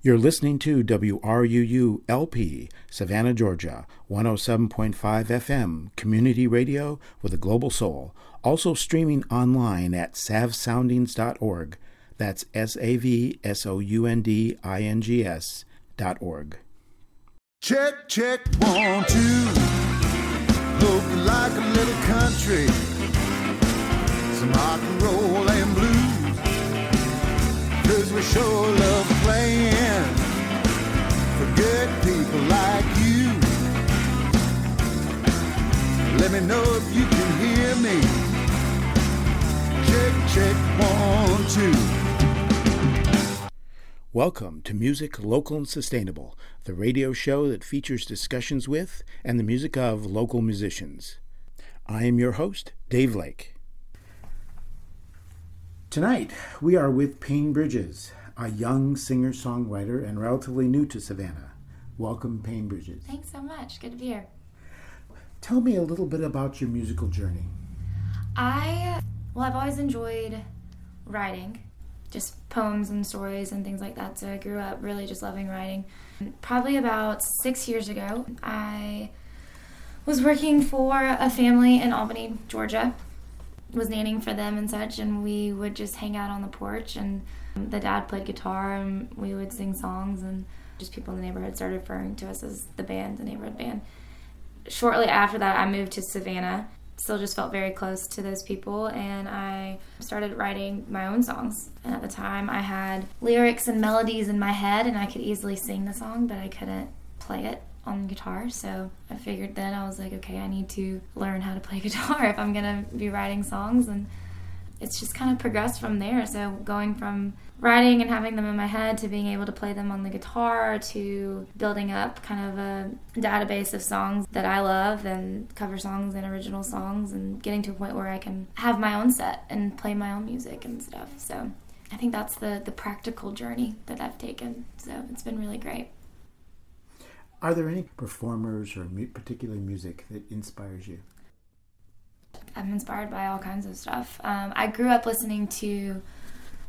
You're listening to WRUU-LP, Savannah, Georgia, 107.5 FM, community radio with a global soul. Also streaming online at savsoundings.org. That's SAVSOUNDINGS.org. Check, check, 1, 2. Looking like a little country. Some rock and roll and blues. 'Cause we sure love playing for good people like you. Let me know if you can hear me. Check, check, 1, 2. Welcome to Music Local and Sustainable, the radio show that features discussions with and the music of local musicians. I am your host, Dave Lake. Tonight, we are with Payne Bridges, a young singer-songwriter and relatively new to Savannah. Welcome, Payne Bridges. Thanks so much. Good to be here. Tell me a little bit about your musical journey. I've always enjoyed writing, just poems and stories and things like that. So I grew up really just loving writing. Probably about 6 years ago, I was working for a family in Albany, Georgia. Was nannying for them and such, and we would just hang out on the porch, and the dad played guitar and we would sing songs, and just people in the neighborhood started referring to us as the band, the neighborhood band. Shortly after that, I moved to Savannah. Still just felt very close to those people, and I started writing my own songs. And at the time, I had lyrics and melodies in my head, and I could easily sing the song, but I couldn't play it on guitar. So I figured then, I was like, okay, I need to learn how to play guitar if I'm gonna be writing songs. And it's just kind of progressed from there. So going from writing and having them in my head to being able to play them on the guitar to building up kind of a database of songs that I love and cover songs and original songs, and getting to a point where I can have my own set and play my own music and stuff. So I think that's the practical journey that I've taken. So it's been really great. Are there any performers or particular music that inspires you? I'm inspired by all kinds of stuff. I grew up listening to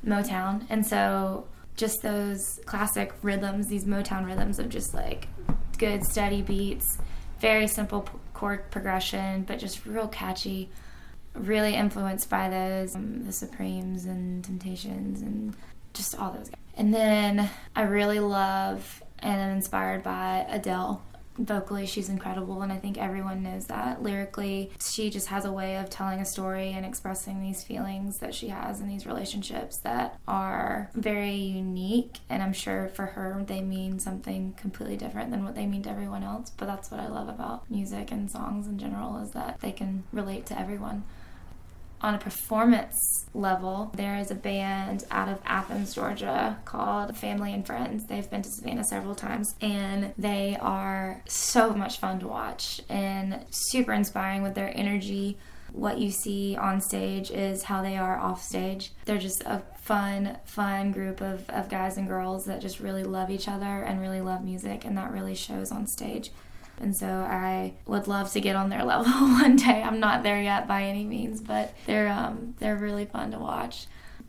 Motown, and so just those classic rhythms, these Motown rhythms of just like good steady beats, very simple chord progression, but just real catchy, really influenced by those, the Supremes and Temptations and just all those guys. And then I really love and I'm inspired by Adele. Vocally, she's incredible, and I think everyone knows that. Lyrically, she just has a way of telling a story and expressing these feelings that she has in these relationships that are very unique, and I'm sure for her they mean something completely different than what they mean to everyone else. But that's what I love about music and songs in general, is that they can relate to everyone. On a performance level, there is a band out of Athens, Georgia called Family and Friends. They've been to Savannah several times, and they are so much fun to watch and super inspiring with their energy. What you see on stage is how they are off stage. They're just a fun group of guys and girls that just really love each other and really love music, and that really shows on stage. And so I would love to get on their level one day. I'm not there yet by any means, but they're really fun to watch.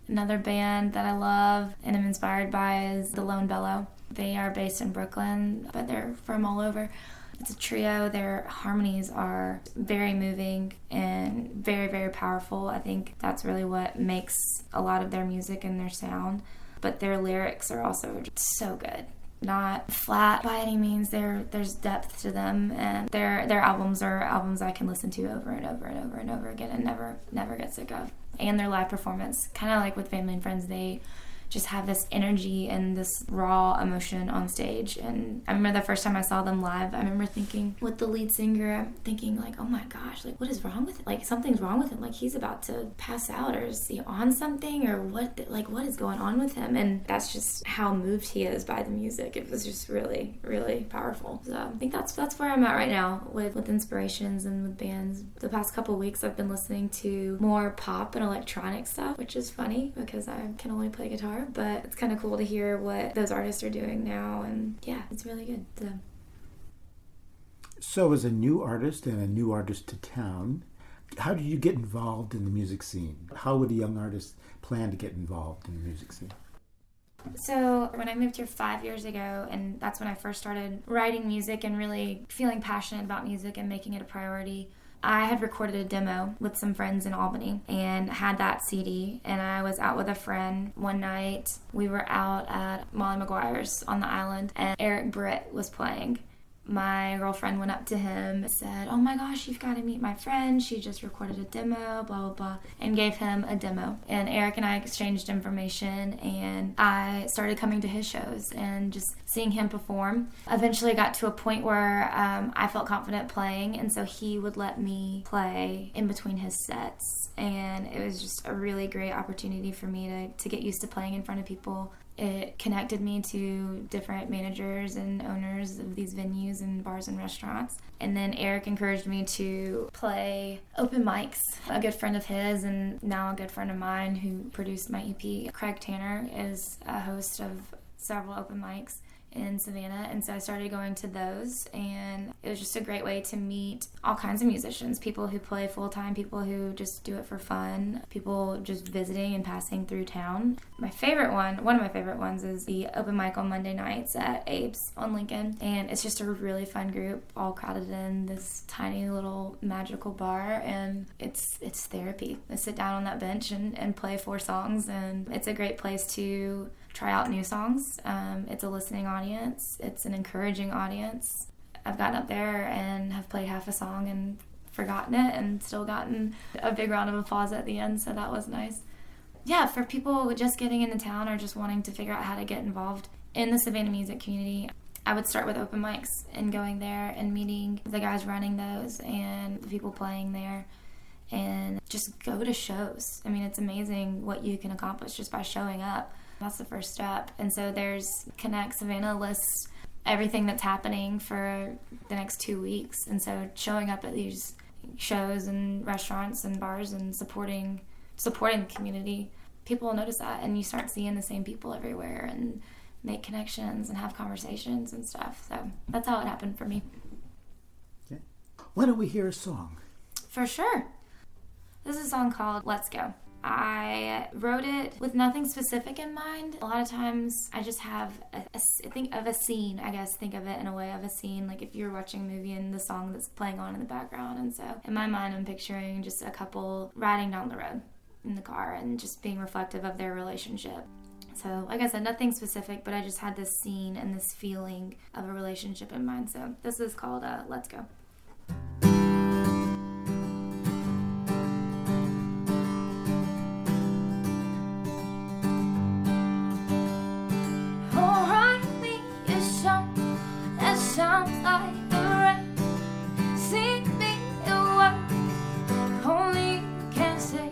Another band that I love and am inspired by is the Lone Bellow. They are based in Brooklyn, but they're from all over. It's a trio. Their harmonies are very moving and very, very powerful. I think that's really what makes a lot of their music and their sound. But their lyrics are also so good. Not flat by any means. There's depth to them, and their albums are albums I can listen to over and over and over and over again and never get sick of. And their live performance, kind of like with Family and Friends, they just have this energy and this raw emotion on stage. And I remember the first time I saw them live, I remember thinking, with the lead singer, I'm thinking like, oh my gosh, like what is wrong with it? Like something's wrong with him. Like he's about to pass out, or is he on something, or what is going on with him? And that's just how moved he is by the music. It was just really, really powerful. So I think that's where I'm at right now with inspirations and with bands. The past couple of weeks I've been listening to more pop and electronic stuff, which is funny because I can only play guitar. But it's kind of cool to hear what those artists are doing now, and yeah, it's really good. So as a new artist and a new artist to town, how did you get involved in the music scene? How would a young artist plan to get involved in the music scene? So when I moved here 5 years ago, and that's when I first started writing music and really feeling passionate about music and making it a priority, I had recorded a demo with some friends in Albany and had that CD, and I was out with a friend one night. We were out at Molly McGuire's on the island, and Eric Britt was playing. My girlfriend went up to him and said, "Oh my gosh, you've got to meet my friend. She just recorded a demo, blah, blah, blah," and gave him a demo. And Eric and I exchanged information, and I started coming to his shows and just seeing him perform. Eventually got to a point where I felt confident playing, and so he would let me play in between his sets. And it was just a really great opportunity for me to get used to playing in front of people. It connected me to different managers and owners of these venues and bars and restaurants. And then Eric encouraged me to play open mics. A good friend of his and now a good friend of mine who produced my EP, Craig Tanner, is a host of several open mics in Savannah, and so I started going to those, and it was just a great way to meet all kinds of musicians, people who play full-time, people who just do it for fun, people just visiting and passing through town. One of my favorite ones is the open mic on Monday nights at Abe's on Lincoln, and it's just a really fun group, all crowded in this tiny little magical bar, and it's therapy. I sit down on that bench and play 4 songs, and it's a great place to try out new songs. It's a listening audience. It's an encouraging audience. I've gotten up there and have played half a song and forgotten it and still gotten a big round of applause at the end, so that was nice. Yeah, for people just getting into town or just wanting to figure out how to get involved in the Savannah music community, I would start with open mics and going there and meeting the guys running those and the people playing there, and just go to shows. I mean, it's amazing what you can accomplish just by showing up. That's the first step. And so there's Connect Savannah lists everything that's happening for the next 2 weeks. And so showing up at these shows and restaurants and bars and supporting the community, people will notice that, and you start seeing the same people everywhere and make connections and have conversations and stuff. So that's how it happened for me. Okay. Why don't we hear a song? For sure. This is a song called Let's Go. I wrote it with nothing specific in mind. A lot of times I just have think of a scene, I guess, think of it in a way of a scene, like if you're watching a movie and the song that's playing on in the background. And so in my mind, I'm picturing just a couple riding down the road in the car and just being reflective of their relationship. So like I said, nothing specific, but I just had this scene and this feeling of a relationship in mind. So this is called Let's Go. Sounds like the rain. Sing me a word only you can say,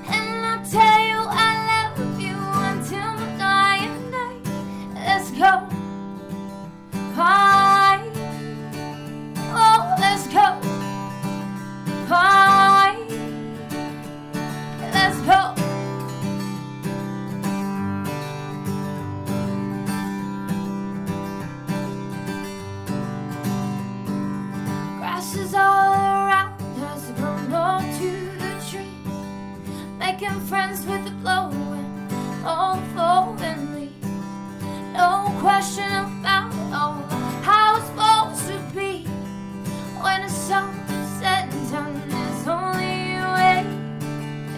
and I'll tell you I love you until my dying day. Let's go. Bye. Oh, let's go. Bye. Let's go. Grasses all around us, grown up to the trees, making friends with the blowing, all the flowing leaves. No question about it, all how it's supposed to be. When the sun is set and done, there's only you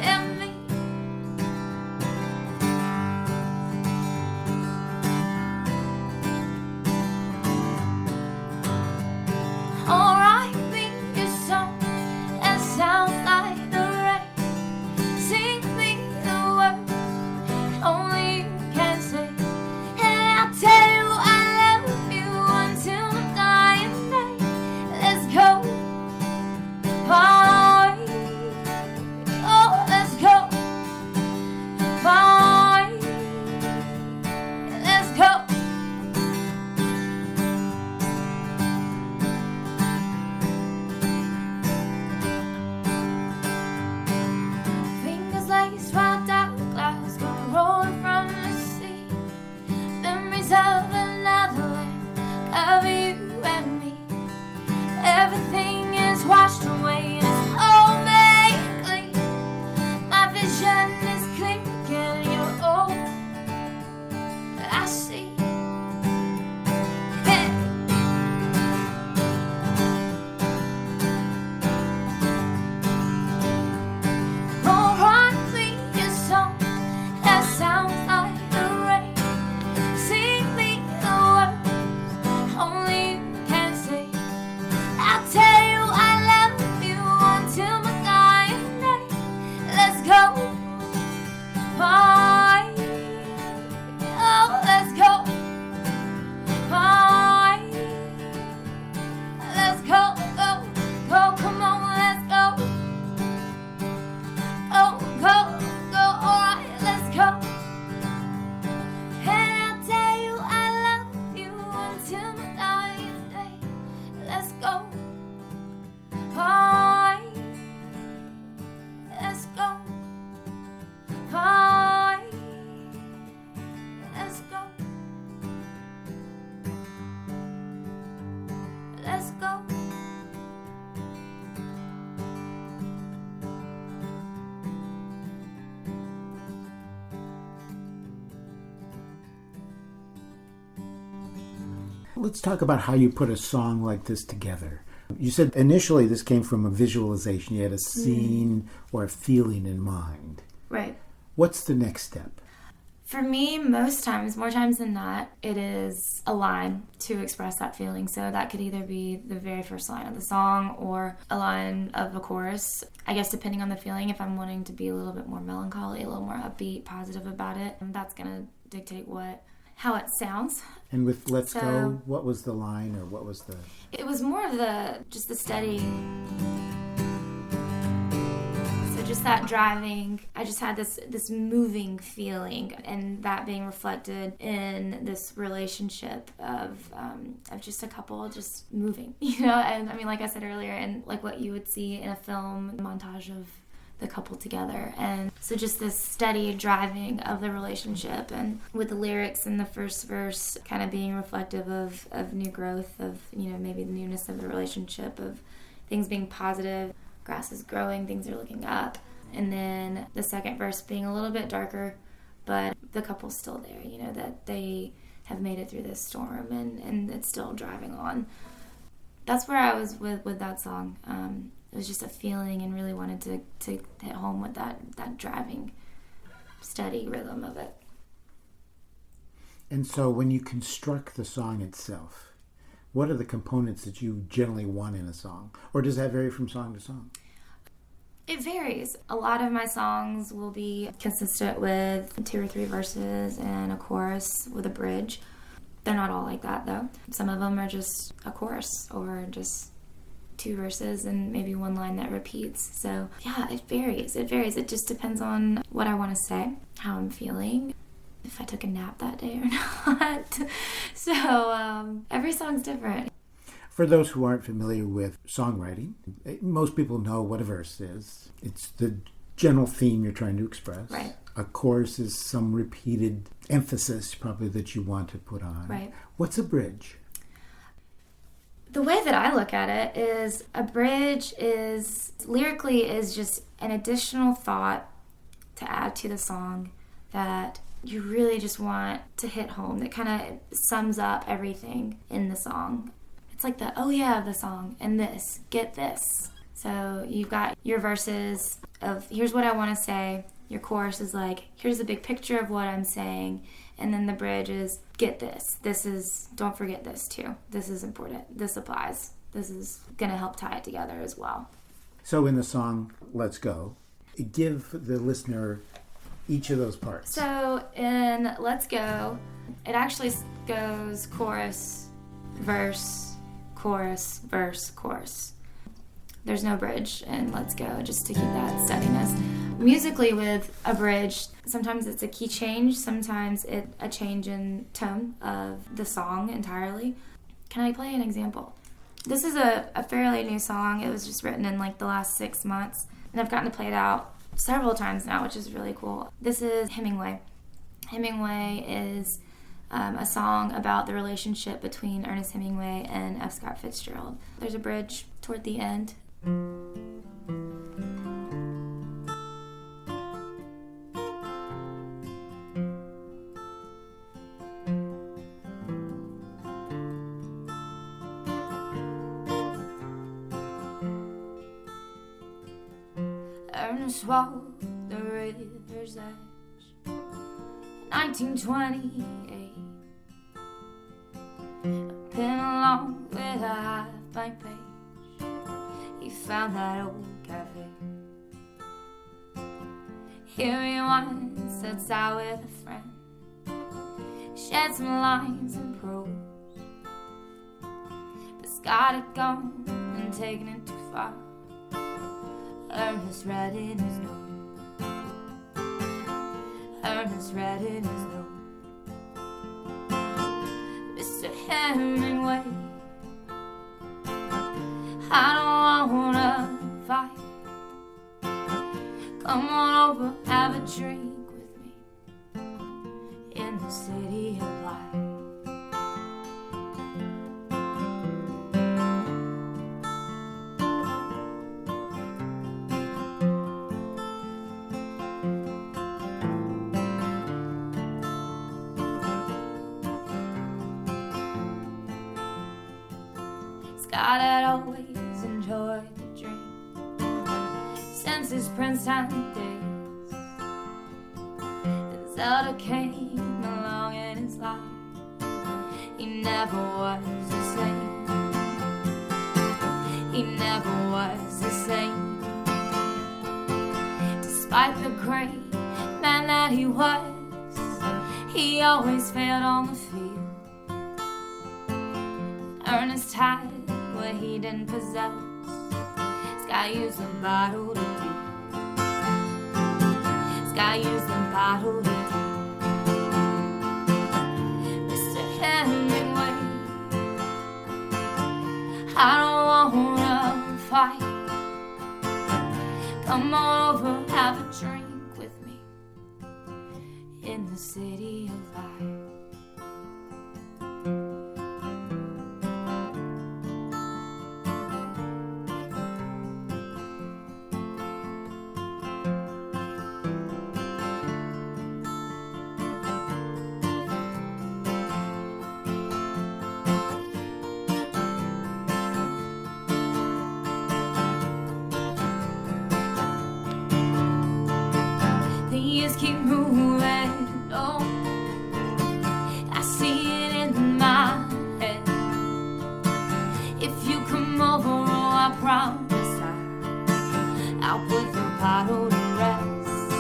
and me. Alright, me a song that sounds like the rain. Sing me the word only you can say, and I'll tell you I love you until my dying day. Let's go. Bye. Oh, let's go. Bye. Let's go. Fingers laced round hourglass go rolling from the sea. Memories of another land, of you and me. Everything is washed away and it's all made clean. My vision is clear again, you're old. Let's talk about how you put a song like this together. You said initially this came from a visualization. You had a scene or a feeling in mind. Right. What's the next step? For me, most times, more times than not, it is a line to express that feeling. So that could either be the very first line of the song or a line of a chorus. I guess depending on the feeling, if I'm wanting to be a little bit more melancholy, a little more upbeat, positive about it, that's going to dictate how it sounds. And with Let's Go, what was the line or what was the... It was more of just the steady... Just that driving, I just had this moving feeling, and that being reflected in this relationship of just a couple just moving, and I mean, like I said earlier, and like what you would see in a film montage of the couple together, and so just this steady driving of the relationship, and with the lyrics in the first verse kind of being reflective of new growth, of maybe the newness of the relationship, of things being positive. Grass is growing, things are looking up. And then the second verse being a little bit darker, but the couple's still there, that they have made it through this storm and it's still driving on. That's where I was with that song. It was just a feeling, and really wanted to hit home with that driving, steady rhythm of it. And so when you construct the song itself, what are the components that you generally want in a song? Or does that vary from song to song? It varies. A lot of my songs will be consistent with 2 or 3 verses and a chorus with a bridge. They're not all like that, though. Some of them are just a chorus or just 2 verses and maybe 1 line that repeats. So, yeah, it varies. It just depends on what I want to say, how I'm feeling, if I took a nap that day or not. So, every song's different. For those who aren't familiar with songwriting, most people know what a verse is. It's the general theme you're trying to express. Right. A chorus is some repeated emphasis probably that you want to put on. Right. What's a bridge? The way that I look at it is a bridge is lyrically is just an additional thought to add to the song that you really just want to hit home, that kind of sums up everything in the song. It's like the oh yeah of the song, and this, get this. So you've got your verses of here's what I want to say. Your chorus is like here's the big picture of what I'm saying, and then the bridge is get this. This is, don't forget this too. This is important. This applies. This is going to help tie it together as well. So in the song Let's Go, give the listener each of those parts. So in Let's Go, it actually goes chorus, verse, chorus, verse, chorus. There's no bridge in Let's Go, just to keep that steadiness. Musically with a bridge, sometimes it's a key change, sometimes it's a change in tone of the song entirely. Can I play an example? This is a fairly new song. It was just written in like the last 6 months, and I've gotten to play it out several times now, which is really cool. This is Hemingway. Hemingway is a song about the relationship between Ernest Hemingway and F. Scott Fitzgerald. There's a bridge toward the end. Ernest walked the river's edge, 1928. A pen along with a half-blank page. He found that old cafe. Here he once sits out with a friend, shared some lines in prose, but Scott had gone and taken it too far. Ernest read in his note. Ernest read in his note. Mr. Hemingway, I don't wanna fight. Come on over, have a drink with me in the city of light. Scott had always enjoyed the drink since his Princeton days. Then Zelda came along in his life. He never was the same. He never was the same. Despite the great man that he was, he always failed on the field. Ernest had what he didn't possess. Scott used the bottle to do. Scott used the bottle to do. Mr. Hemingway, I don't wanna fight. Come on over, have a drink with me in the city of light. The years keep moving on. I see it in my head. If you come over, oh, I promise I'll put the bottle to rest.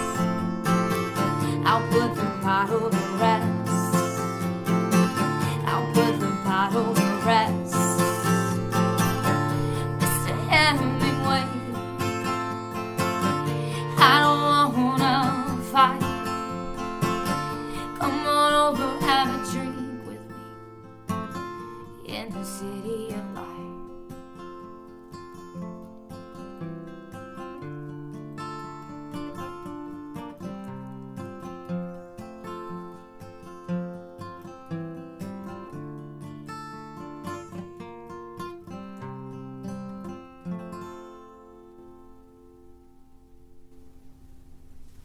I'll put the bottle to rest. I'll put the bottle to rest. Mr. Hemingway, I don't wanna fight. Come on over, have a drink with me in the city of light.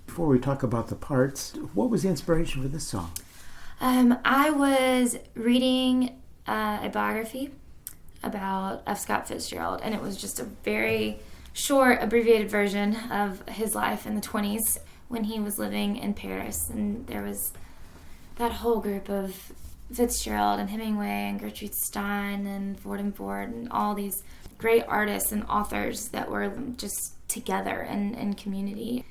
Before we talk about the parts, what was the inspiration for this song? I was reading a biography about F. Scott Fitzgerald, and it was just a very short, abbreviated version of his life in the 20s when he was living in Paris. And there was that whole group of Fitzgerald and Hemingway and Gertrude Stein and Ford and all these great artists and authors that were just together in community.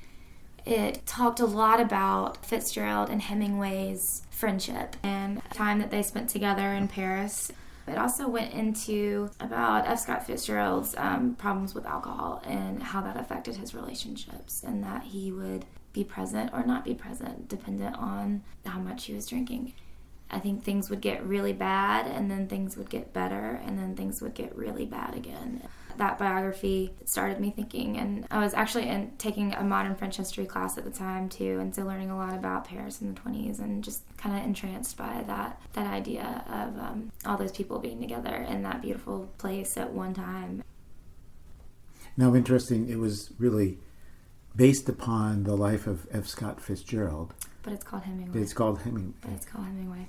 It talked a lot about Fitzgerald and Hemingway's friendship and time that they spent together in Paris. It also went into about F. Scott Fitzgerald's problems with alcohol and how that affected his relationships, and that he would be present or not be present dependent on how much he was drinking. I think things would get really bad, and then things would get better, and then things would get really bad again. That biography started me thinking, and I was actually taking a modern French history class at the time too, and so learning a lot about Paris in the 20s, and just kind of entranced by that idea of all those people being together in that beautiful place at one time. Now, interesting, it was really based upon the life of F. Scott Fitzgerald. But it's called Hemingway. It's called Hemingway. But it's called Hemingway.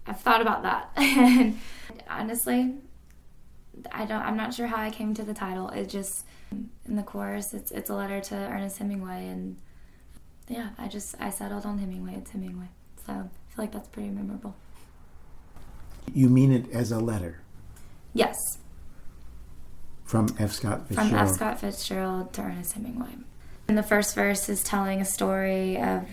I've thought about that, and honestly, I'm not sure how I came to the title. It just, in the chorus, it's a letter to Ernest Hemingway, and yeah, I settled on Hemingway. It's Hemingway, so I feel like that's pretty memorable. You mean it as a letter? Yes. From F. Scott Fitzgerald? From F. Scott Fitzgerald to Ernest Hemingway. And the first verse is telling a story of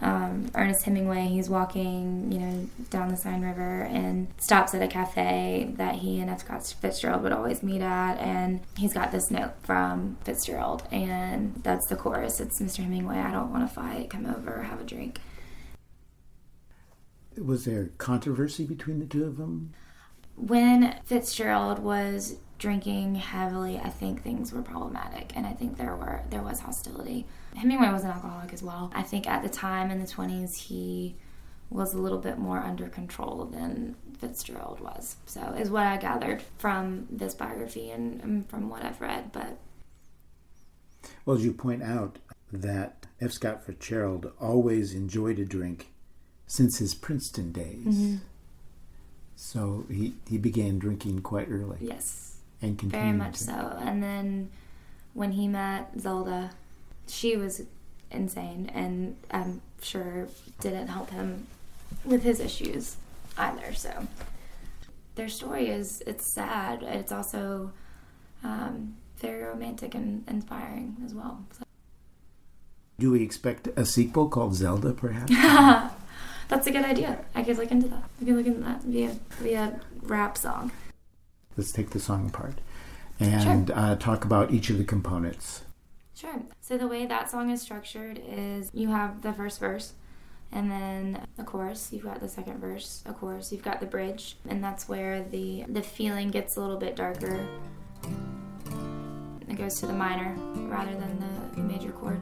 Ernest Hemingway. He's walking, down the Seine River and stops at a cafe that he and F. Scott Fitzgerald would always meet at, and he's got this note from Fitzgerald, and that's the chorus. It's Mr. Hemingway, I don't want to fight, come over, have a drink. Was there controversy between the two of them? When Fitzgerald was drinking heavily, I think things were problematic, and I think there was hostility. Hemingway was an alcoholic as well. I think at the time in the 20s he was a little bit more under control than Fitzgerald was. So is what I gathered from this biography and from what I've read. But well, as you point out, that F. Scott Fitzgerald always enjoyed a drink since his Princeton days. Mm-hmm. So he began drinking quite early. Yes. And continued. Very much so. And then when he met Zelda, she was insane, and I'm sure didn't help him with his issues either. So their story it's sad. It's also very romantic and inspiring as well. So. Do we expect a sequel called Zelda, perhaps? That's a good idea. I could look into that. Be a rap song. Let's take the song apart and talk about each of the components. Sure. So the way that song is structured is you have the first verse, and then a chorus. You've got the second verse, a chorus. You've got the bridge, and that's where the feeling gets a little bit darker. It goes to the minor rather than the major chord.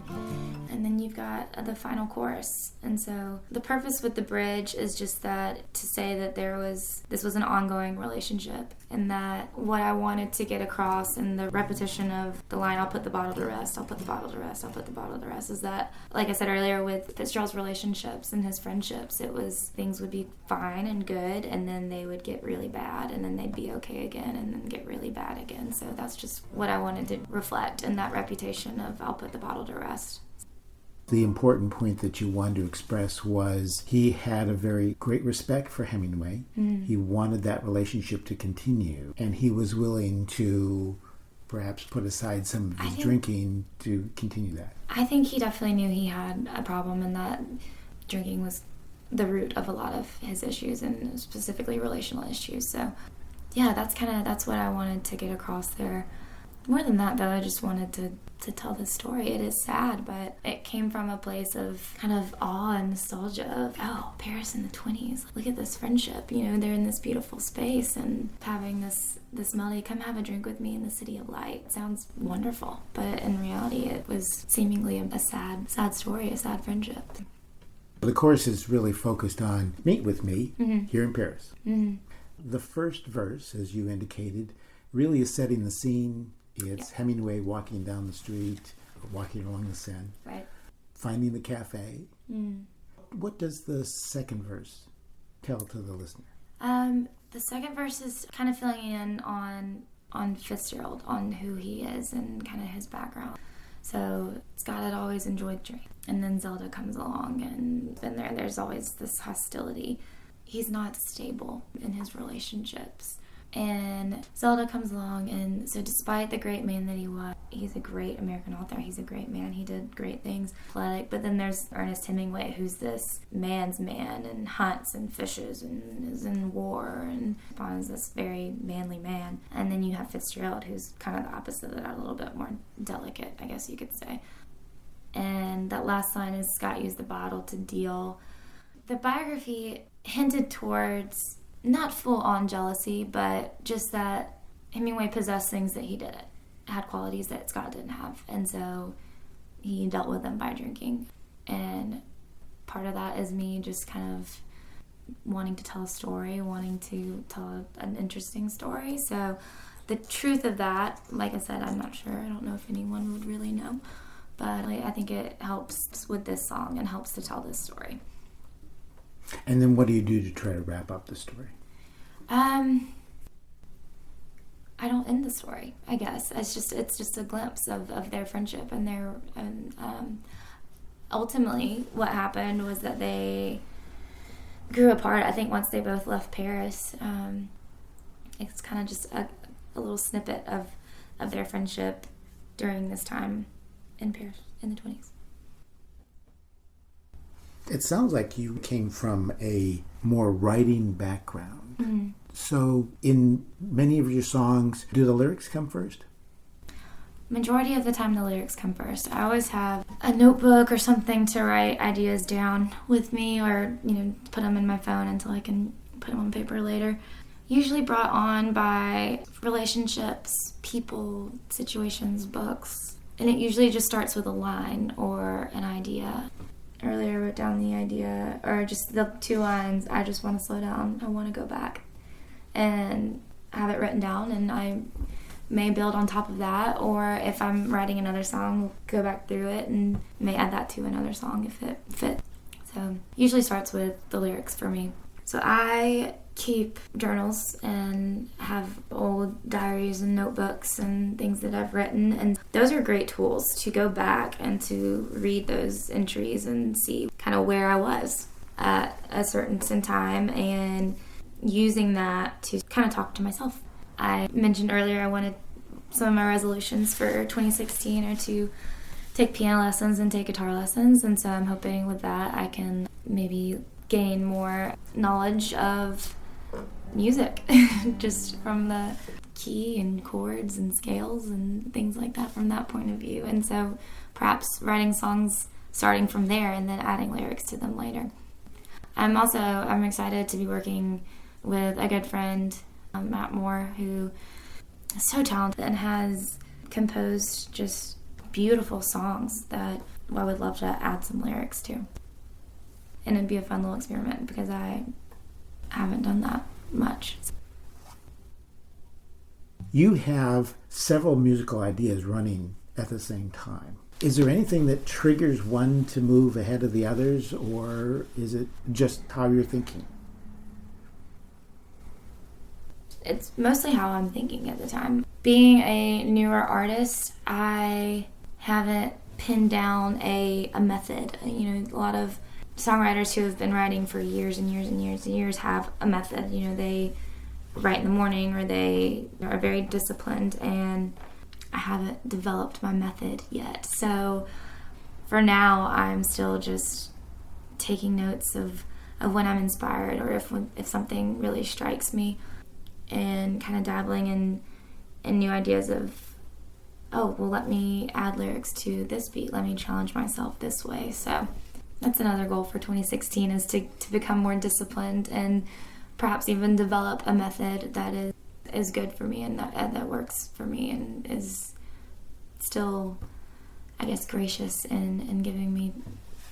And then you've got the final chorus. And so the purpose with the bridge is just that to say that this was an ongoing relationship, and that what I wanted to get across in the repetition of the line, I'll put the bottle to rest, I'll put the bottle to rest, I'll put the bottle to rest, is that, like I said earlier, with Fitzgerald's relationships and his friendships, it was things would be fine and good, and then they would get really bad, and then they'd be okay again, and then get really bad again. So that's just what I wanted to reflect in that reputation of I'll put the bottle to rest. The important point that you wanted to express was he had a very great respect for Hemingway. Mm. He wanted that relationship to continue, and he was willing to perhaps put aside some of his drinking to continue that. I think he definitely knew he had a problem, and that drinking was the root of a lot of his issues, and specifically relational issues. So yeah, that's what I wanted to get across there. More than that, though, I just wanted to tell this story. It is sad, but it came from a place of kind of awe and nostalgia of, oh, Paris in the 20s. Look at this friendship. You know, they're in this beautiful space, and having this melody, come have a drink with me in the city of light, sounds wonderful. But in reality, it was seemingly a sad story, a sad friendship. The chorus is really focused on meet with me here in Paris. Mm-hmm. The first verse, as you indicated, really is setting the scene. It's Hemingway walking down the street, walking along the Seine, right, finding the cafe. Mm. What does the second verse tell to the listener? The second verse is kind of filling in on Fitzgerald, on who he is and kind of his background. So Scott had always enjoyed drink, and then Zelda comes along, and there's always this hostility. He's not stable in his relationships. And Zelda comes along, and so despite the great man that he was, he's a great American author, he's a great man, he did great things, athletic, but then there's Ernest Hemingway, who's this man's man, and hunts and fishes, and is in war, and is this very manly man. And then you have Fitzgerald, who's kind of the opposite of that, a little bit more delicate, I guess you could say. And that last line is, Scott used the bottle to deal. The biography hinted towards not full-on jealousy, but just that Hemingway possessed things that he didn't, had qualities that Scott didn't have, and so he dealt with them by drinking. And part of that is me just kind of wanting to tell a story, wanting to tell an interesting story. So the truth of that, like I said, I'm not sure. I don't know if anyone would really know, but I think it helps with this song and helps to tell this story. And then what do you do to try to wrap up the story? I don't end the story, I guess. It's just a glimpse of their friendship and ultimately what happened was that they grew apart. I think once they both left Paris, it's kind of just a little snippet of their friendship during this time in Paris in the 20s. It sounds like you came from a more writing background. Mm-hmm. So in many of your songs, do the lyrics come first? Majority of the time the lyrics come first. I always have a notebook or something to write ideas down with me, or put them in my phone until I can put them on paper later. Usually brought on by relationships, people, situations, books. And it usually just starts with a line or an idea. Earlier I wrote down the idea, or just the 2 lines, I just want to slow down, I want to go back, and have it written down, and I may build on top of that, or if I'm writing another song, we'll go back through it and may add that to another song if it fits. So usually starts with the lyrics for me. So I keep journals and have old diaries and notebooks and things that I've written, and those are great tools to go back and to read those entries and see kind of where I was at a certain time, and using that to kind of talk to myself. I mentioned earlier I wanted some of my resolutions for 2016 are to take piano lessons and take guitar lessons, and so I'm hoping with that I can maybe gain more knowledge of music just from the key and chords and scales and things like that from that point of view, and so perhaps writing songs starting from there and then adding lyrics to them later. I'm excited to be working with a good friend, Matt Moore, who is so talented and has composed just beautiful songs that I would love to add some lyrics to. And it'd be a fun little experiment because I haven't done that much. You have several musical ideas running at the same time. Is there anything that triggers one to move ahead of the others, or is it just how you're thinking? It's mostly how I'm thinking at the time. Being a newer artist, I haven't pinned down a method. You know, a lot of songwriters who have been writing for years and years and years and years have a method. You know, they write in the morning or they are very disciplined, and I haven't developed my method yet. So for now, I'm still just taking notes of when I'm inspired, or if something really strikes me, and kind of dabbling in new ideas of, oh, well, let me add lyrics to this beat. Let me challenge myself this way. So that's another goal for 2016, is to become more disciplined and perhaps even develop a method that is good for me and that works for me and is still, I guess, gracious in giving me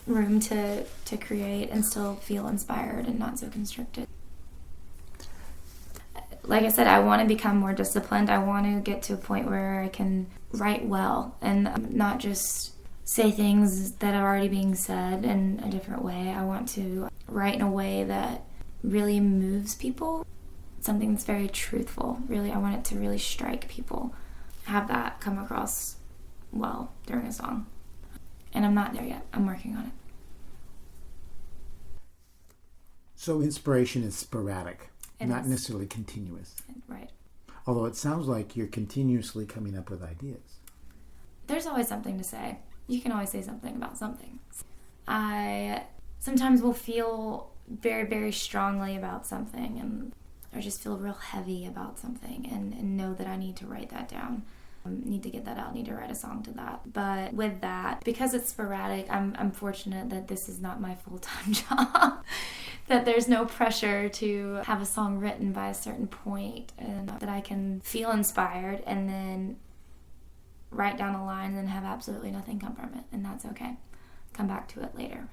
room to create and still feel inspired and not so constricted. Like I said, I want to become more disciplined. I want to get to a point where I can write well and not just say things that are already being said in a different way. I want to write in a way that really moves people, something that's very truthful. Really, I want it to really strike people, have that come across well during a song. And I'm not there yet. I'm working on it. So inspiration is sporadic, not is. necessarily continuous. Right. Although it sounds like you're continuously coming up with ideas. There's always something to say. You can always say something about something. I sometimes will feel very, very strongly about something, or just feel real heavy about something, and know that I need to write that down. Need to get that out, need to write a song to that. But with that, because it's sporadic, I'm fortunate that this is not my full-time job, that there's no pressure to have a song written by a certain point, and that I can feel inspired and then write down a line and then have absolutely nothing come from it, and that's okay. Come back to it later.